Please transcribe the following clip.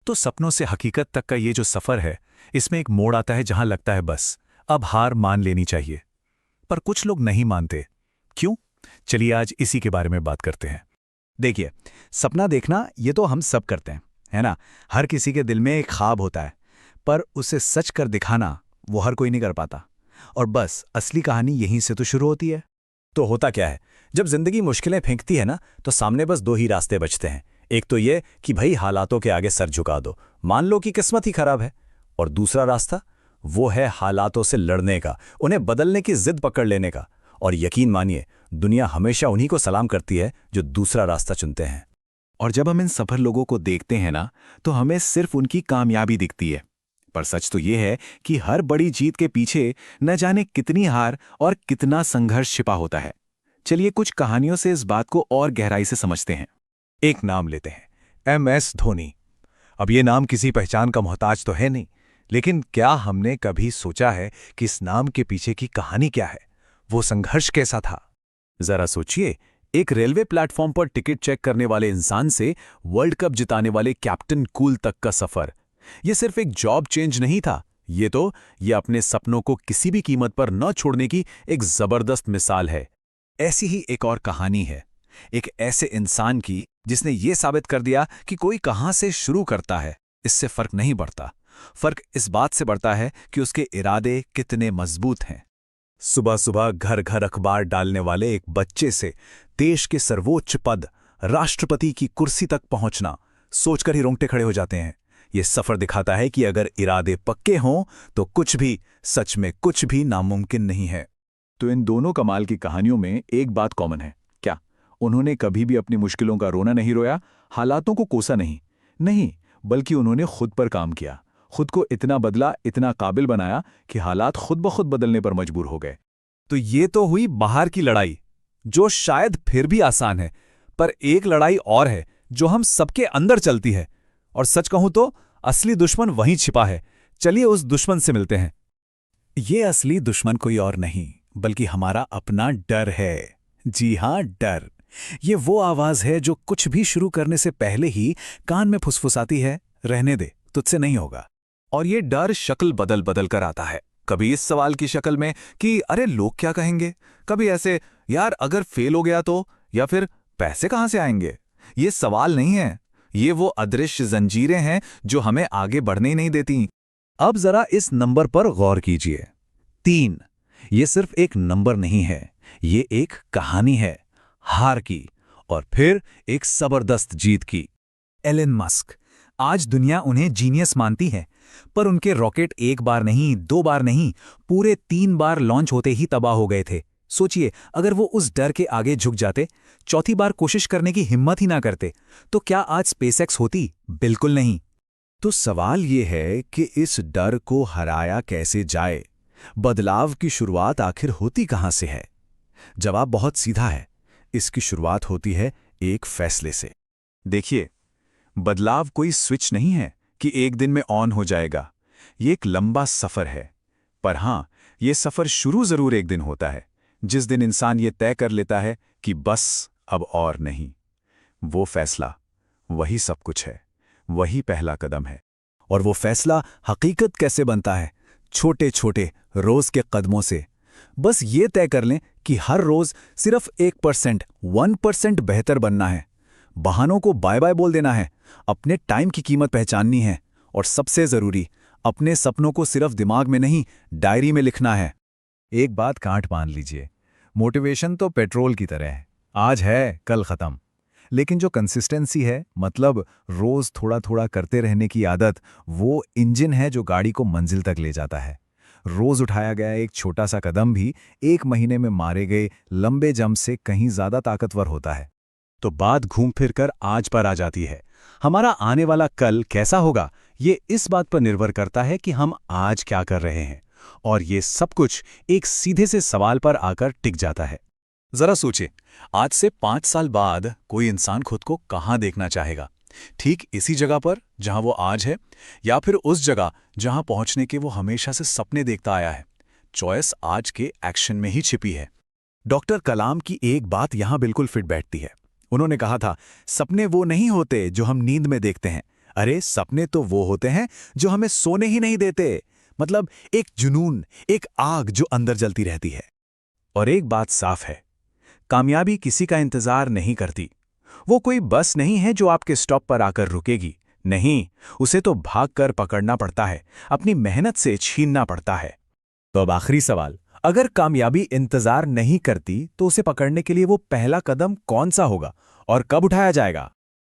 तो सपनों से हकीकत तक का ये जो सफ़र है, इसमें एक मोड़ आता है जहां लगता है बस अब हार मान लेनी चाहिए। पर कुछ लोग नहीं मानते। क्यों? चलिए आज इसी के बारे में बात करते हैं। देखिए, सपना देखना ये तो हम सब करते हैं, है ना? हर किसी के दिल में एक ख्वाब होता है, पर उसे सच कर दिखाना वो हर कोई नहीं कर पाता। और बस असली कहानी यहीं से तो शुरू होती है। तो होता क्या है, जब जिंदगी मुश्किलें फेंकती है ना, तो सामने बस दो ही रास्ते बचते हैं। एक तो ये कि भाई हालातों के आगे सर झुका दो, मान लो कि किस्मत ही खराब है। और दूसरा रास्ता, वो है हालातों से लड़ने का, उन्हें बदलने की जिद पकड़ लेने का। और यकीन मानिए, दुनिया हमेशा उन्हीं को सलाम करती है जो दूसरा रास्ता चुनते हैं। और जब हम इन सफल लोगों को देखते हैं ना, तो हमें सिर्फ उनकी कामयाबी दिखती है। पर सच तो ये है कि हर बड़ी जीत के पीछे न जाने कितनी हार और कितना संघर्ष छिपा होता है। चलिए कुछ कहानियों से इस बात को और गहराई से समझते हैं। एक नाम लेते हैं, MS धोनी। अब ये नाम किसी पहचान का मोहताज तो है नहीं, लेकिन क्या हमने कभी सोचा है कि इस नाम के पीछे की कहानी क्या है? वो संघर्ष कैसा था? जरा सोचिए, एक रेलवे प्लेटफॉर्म पर टिकट चेक करने वाले इंसान से वर्ल्ड कप जिताने वाले कैप्टन कूल तक का सफर। ये सिर्फ एक जॉब चेंज नहीं था, ये अपने सपनों को किसी भी कीमत पर न छोड़ने की एक जबरदस्त मिसाल है। ऐसी ही एक और कहानी है, एक ऐसे इंसान की जिसने ये साबित कर दिया कि कोई कहां से शुरू करता है, इससे फर्क नहीं पड़ता। फर्क इस बात से पड़ता है कि उसके इरादे कितने मजबूत हैं। सुबह सुबह घर घर अखबार डालने वाले एक बच्चे से देश के सर्वोच्च पद, राष्ट्रपति की कुर्सी तक पहुंचना, सोचकर ही रोंगटे खड़े हो जाते हैं। ये सफर दिखाता है कि अगर इरादे पक्के हों तो कुछ भी, सच में कुछ भी नामुमकिन नहीं है। तो इन दोनों कमाल की कहानियों में एक बात कॉमन है। क्या? उन्होंने कभी भी अपनी मुश्किलों का रोना नहीं रोया, हालातों को कोसा नहीं, बल्कि उन्होंने खुद पर काम किया, खुद को इतना बदला, इतना काबिल बनाया कि हालात खुद ब खुद बदलने पर मजबूर हो गए। तो ये तो हुई बाहर की लड़ाई, जो शायद फिर भी आसान है। पर एक लड़ाई और है जो हम सबके अंदर चलती है, और सच कहूं तो असली दुश्मन वहीं छिपा है। चलिए उस दुश्मन से मिलते हैं। ये असली दुश्मन कोई और नहीं बल्कि हमारा अपना डर है। जी हां, डर। ये वो आवाज है जो कुछ भी शुरू करने से पहले ही कान में फुसफुसाती है, रहने दे, तुझसे नहीं होगा। और ये डर शक्ल बदल बदल कर आता है। कभी इस सवाल की शक्ल में कि अरे लोग क्या कहेंगे, कभी ऐसे यार अगर फेल हो गया तो, या फिर पैसे कहां से आएंगे। ये सवाल नहीं है, ये वो अदृश्य जंजीरें हैं जो हमें आगे बढ़ने ही नहीं देती। अब जरा इस नंबर पर गौर कीजिए, 3। ये सिर्फ एक नंबर नहीं है, ये एक कहानी है, हार की और फिर एक जबरदस्त जीत की। एलन मस्क, आज दुनिया उन्हें जीनियस मानती है, पर उनके रॉकेट एक बार नहीं, 2 बार नहीं, पूरे 3 बार लॉन्च होते ही तबाह हो गए थे। सोचिए, अगर वो उस डर के आगे झुक जाते, चौथी बार कोशिश करने की हिम्मत ही ना करते, तो क्या आज स्पेसएक्स होती? बिल्कुल नहीं। तो सवाल ये है कि इस डर को हराया कैसे जाए? बदलाव की शुरुआत आखिर होती कहां से है? जवाब बहुत सीधा है, इसकी शुरुआत होती है एक फैसले से। देखिए, बदलाव कोई स्विच नहीं है कि एक दिन में ऑन हो जाएगा। ये एक लंबा सफर है। पर हां, ये सफर शुरू जरूर एक दिन होता है, जिस दिन इंसान ये तय कर लेता है कि बस अब और नहीं। वो फैसला, वही सब कुछ है, वही पहला कदम है। और वो फैसला हकीकत कैसे बनता है? छोटे छोटे रोज के कदमों से। बस ये तय कर लें कि हर रोज सिर्फ 1% बेहतर बनना है। बहानों को बाय बाय बोल देना है, अपने टाइम की कीमत पहचाननी है, और सबसे जरूरी, अपने सपनों को सिर्फ दिमाग में नहीं, डायरी में लिखना है। एक बात गांठ बांध लीजिए, मोटिवेशन तो पेट्रोल की तरह है, आज है कल खत्म। लेकिन जो कंसिस्टेंसी है, मतलब रोज थोड़ा थोड़ा करते रहने की आदत, वो इंजन है जो गाड़ी को मंजिल तक ले जाता है। रोज उठाया गया एक छोटा सा कदम भी 1 महीने में मारे गए लंबे जंप से कहीं ज्यादा ताकतवर होता है। तो बात घूम फिर कर आज पर आ जाती है। हमारा आने वाला कल कैसा होगा, ये इस बात पर निर्भर करता है कि हम आज क्या कर रहे हैं। और ये सब कुछ एक सीधे से सवाल पर आकर टिक जाता है। जरा सोचे, आज से 5 साल बाद कोई इंसान खुद को कहां देखना चाहेगा? ठीक इसी जगह पर जहां वो आज है, या फिर उस जगह जहां पहुंचने के वो हमेशा से सपने देखता आया है? चॉइस आज के एक्शन में ही छिपी है। डॉक्टर कलाम की एक बात यहां बिल्कुल फिट बैठती है। उन्होंने कहा था, सपने वो नहीं होते जो हम नींद में देखते हैं, अरे सपने तो वो होते हैं जो हमें सोने ही नहीं देते। मतलब एक जुनून, एक आग जो अंदर जलती रहती है। और एक बात साफ है, कामयाबी किसी का इंतजार नहीं करती। वो कोई बस नहीं है जो आपके स्टॉप पर आकर रुकेगी। नहीं, उसे तो भागकर पकड़ना पड़ता है, अपनी मेहनत से छीनना पड़ता है। तो अब आखिरी सवाल, अगर कामयाबी इंतजार नहीं करती तो उसे पकड़ने के लिए वो पहला कदम कौन सा होगा और कब उठाया जाएगा?